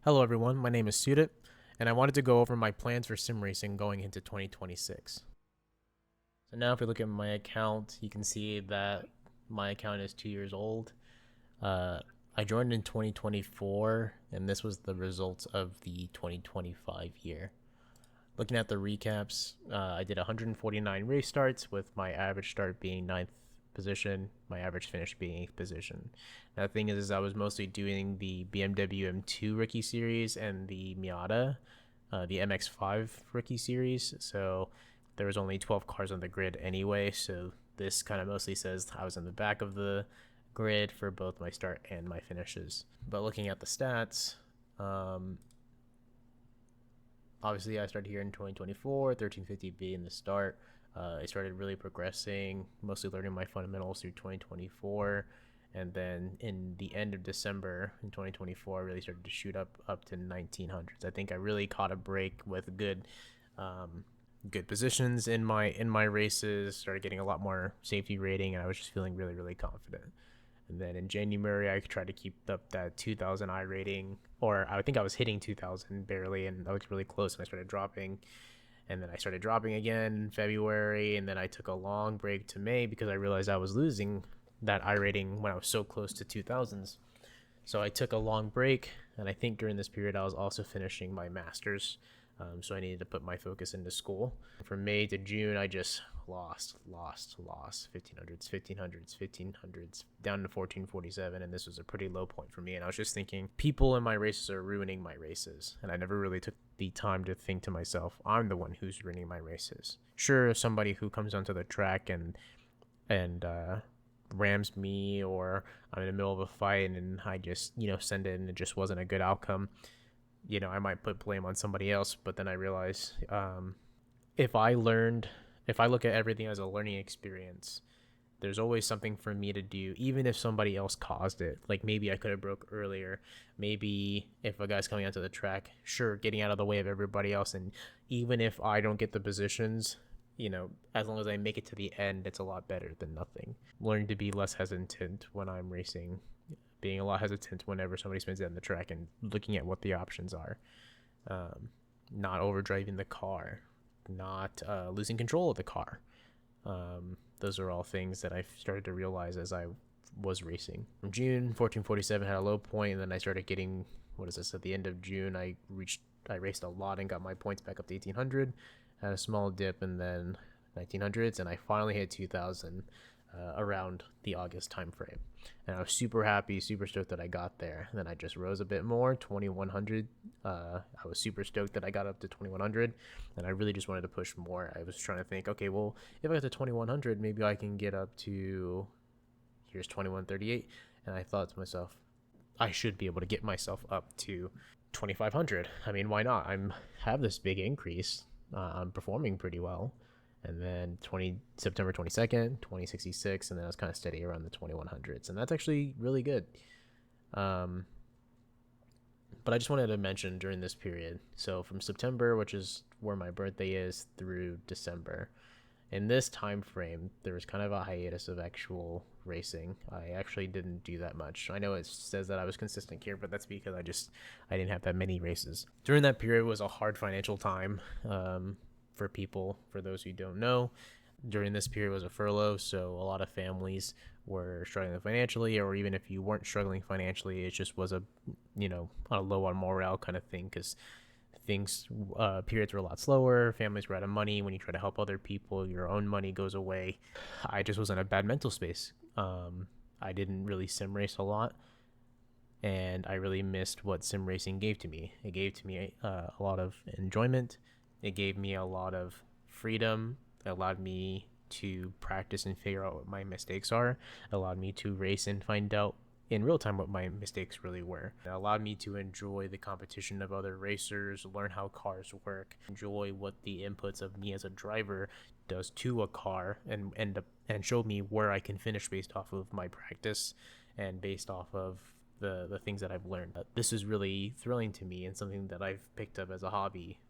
Hello everyone, my name is Sudit, and I wanted to go over my plans for sim racing going into 2026. So now if we look at my account, you can see that my account is 2 years old. Uh, I joined in 2024, and this was the results of the 2025 year. Looking at the recaps, I did 149 race starts with my average start being ninth position, my average finish being 8th position. Now the thing is I was mostly doing the BMW M2 Rookie Series and the Miata, the MX5 Rookie Series. So there was only 12 cars on the grid anyway. So this kind of mostly says I was in the back of the grid for both my start and my finishes. But looking at the stats, obviously I started here in 2024, 1350B in the start. I started really progressing, mostly learning my fundamentals through 2024. And then in the end of December in 2024, I really started to shoot up to 1900s. I think I really caught a break with good positions in my races, started getting a lot more safety rating, and I was just feeling really confident. And then in January, I tried to keep up that 2000 I rating, or I think I was hitting 2000 barely, and I was really close, and I started dropping. And then I started dropping again in February, and then I took a long break to May because I realized I was losing that I rating when I was so close to 2000s. So I took a long break, and I think during this period I was also finishing my master's. So I needed to put my focus into school. From May to June, I just lost 1500s down to 1447, and this was a pretty low point for me. And I was just thinking, people in my races are ruining my races, and I never really took the time to think to myself, I'm the one who's ruining my races. Sure, somebody who comes onto the track and rams me, or I'm in the middle of a fight and I just send it and it just wasn't a good outcome, I might put blame on somebody else. But then I realize, if I look at everything as a learning experience, there's always something for me to do, even if somebody else caused it. Like maybe I could have broke earlier. Maybe if a guy's coming onto the track, sure, getting out of the way of everybody else. And even if I don't get the positions, as long as I make it to the end, it's a lot better than nothing. Learning to be less hesitant when I'm racing, being a lot hesitant whenever somebody spins it on the track, and looking at what the options are. Not overdriving the car, not losing control of the car. Those are all things that I started to realize as I was racing. From June, 1447 had a low point, and then I started getting, at the end of June, I raced a lot and got my points back up to 1800, had a small dip, and then 1900s, and I finally hit 2000 around the August time frame. And I was super happy, super stoked that I got there. And then I just rose a bit more, 2100. I was super stoked that I got up to 2100, and I really just wanted to push more. I was trying to think, okay, well, if I got to 2100, maybe I can get up to, here's 2138. And I thought to myself, I should be able to get myself up to 2500. I mean, why not? Have this big increase. I'm performing pretty well. And then September 22nd, 2066, and then I was kind of steady around the 2100s, and that's actually really good. But I just wanted to mention during this period, so from September, which is where my birthday is, through December, in this time frame, there was kind of a hiatus of actual racing. I actually didn't do that much. I know it says that I was consistent here, but that's because I didn't have that many races. During that period was a hard financial time. For people, for those who don't know, during this period was a furlough, so a lot of families were struggling financially, or even if you weren't struggling financially, it just was a low on morale kind of thing, because periods were a lot slower, families were out of money. When you try to help other people, your own money goes away. I just was in a bad mental space. I didn't really sim race a lot, and I really missed what sim racing gave to me. It gave to me a lot of enjoyment. It gave me a lot of freedom. It allowed me to practice and figure out what my mistakes are. It allowed me to race and find out in real time what my mistakes really were. It allowed me to enjoy the competition of other racers, learn how cars work, enjoy what the inputs of me as a driver does to a car, and show me where I can finish based off of my practice and based off of the things that I've learned. This is really thrilling to me and something that I've picked up as a hobby.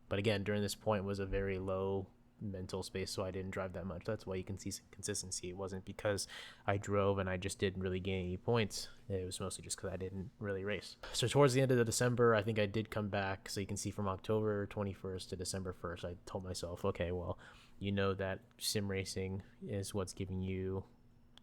But again, during this point was a very low mental space, so I didn't drive that much. That's why you can see some consistency. It wasn't because I drove and I just didn't really gain any points. It was mostly just because I didn't really race. So towards the end of the December, I think I did come back. So you can see from October 21st to December 1st, I told myself, okay, well, you know that sim racing is what's giving you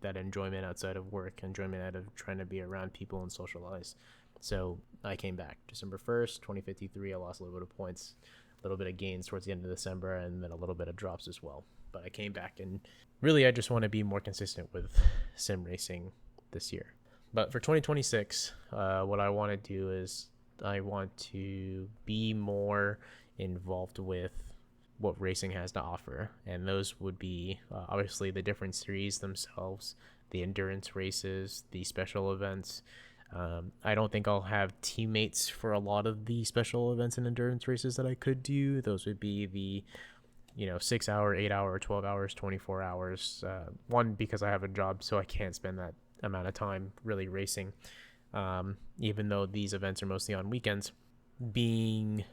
that enjoyment outside of work, enjoyment out of trying to be around people and socialize. So I came back December 1st, 2053. I lost a little bit of points, a little bit of gains towards the end of December, and then a little bit of drops as well. But I came back, and really I just want to be more consistent with sim racing this year. But for 2026, what I want to do is I want to be more involved with what racing has to offer, and those would be obviously the different series themselves, the endurance races, the special events. I don't think I'll have teammates for a lot of the special events and endurance races that I could do. Those would be the 6 hour, 8 hour, 12 hours, 24 hours. One, because I have a job, so I can't spend that amount of time really racing. Even though these events are mostly on weekends, being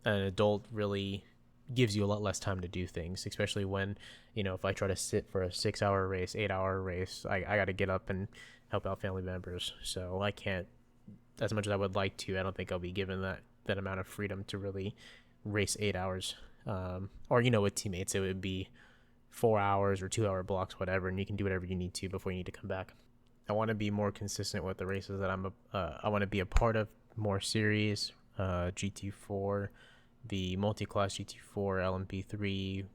an adult really gives you a lot less time to do things, especially when, if I try to sit for a 6 hour race, 8 hour race, I got to get up and help out family members. So I can't, as much as I would like to, I don't think I'll be given that amount of freedom to really race 8 hours. Or, with teammates, it would be 4 hours or 2 hour blocks, whatever, and you can do whatever you need to before you need to come back. I want to be more consistent with the races that I want to be a part of, more series, GT4, the multi-class GT4, LMP3,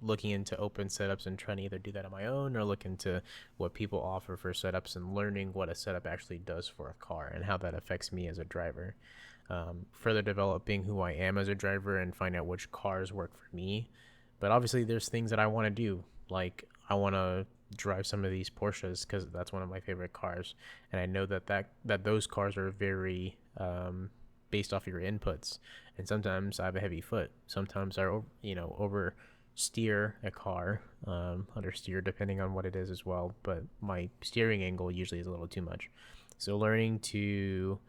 looking into open setups and trying to either do that on my own or look into what people offer for setups and learning what a setup actually does for a car and how that affects me as a driver. Further developing who I am as a driver and find out which cars work for me. But obviously there's things that I want to do. Like I want to drive some of these Porsches because that's one of my favorite cars. And I know that those cars are very based off of your inputs. And sometimes I have a heavy foot. Sometimes I oversteer a car, understeer depending on what it is as well. But my steering angle usually is a little too much. So learning to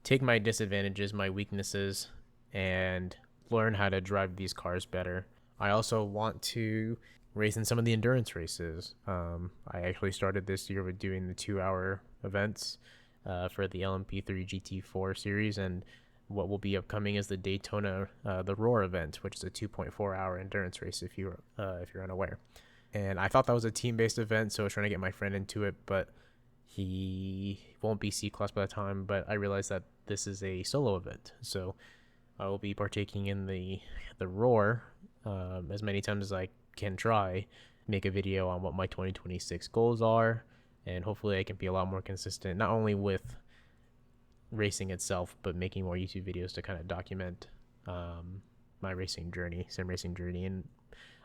take my disadvantages, my weaknesses, and learn how to drive these cars better. I also want to race in some of the endurance races. I actually started this year with doing the 2 hour events for the LMP3 GT4 series, and what will be upcoming is the Daytona, the Roar event, which is a 2.4 hour endurance race if you're unaware. And I thought that was a team-based event, so I was trying to get my friend into it, but he won't be C-class by the time. But I realized that this is a solo event, so I will be partaking in the Roar as many times as I can try, make a video on what my 2026 goals are, and hopefully I can be a lot more consistent, not only with racing itself, but making more YouTube videos to kind of document my sim racing journey, and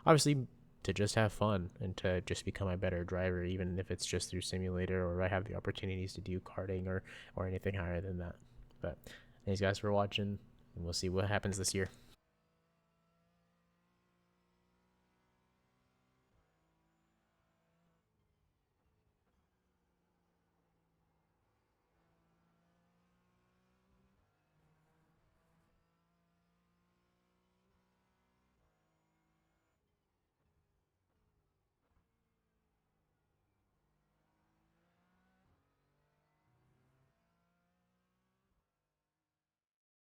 obviously to just have fun and to just become a better driver, even if it's just through simulator or I have the opportunities to do karting or anything higher than that. But thanks guys for watching, and we'll see what happens this year.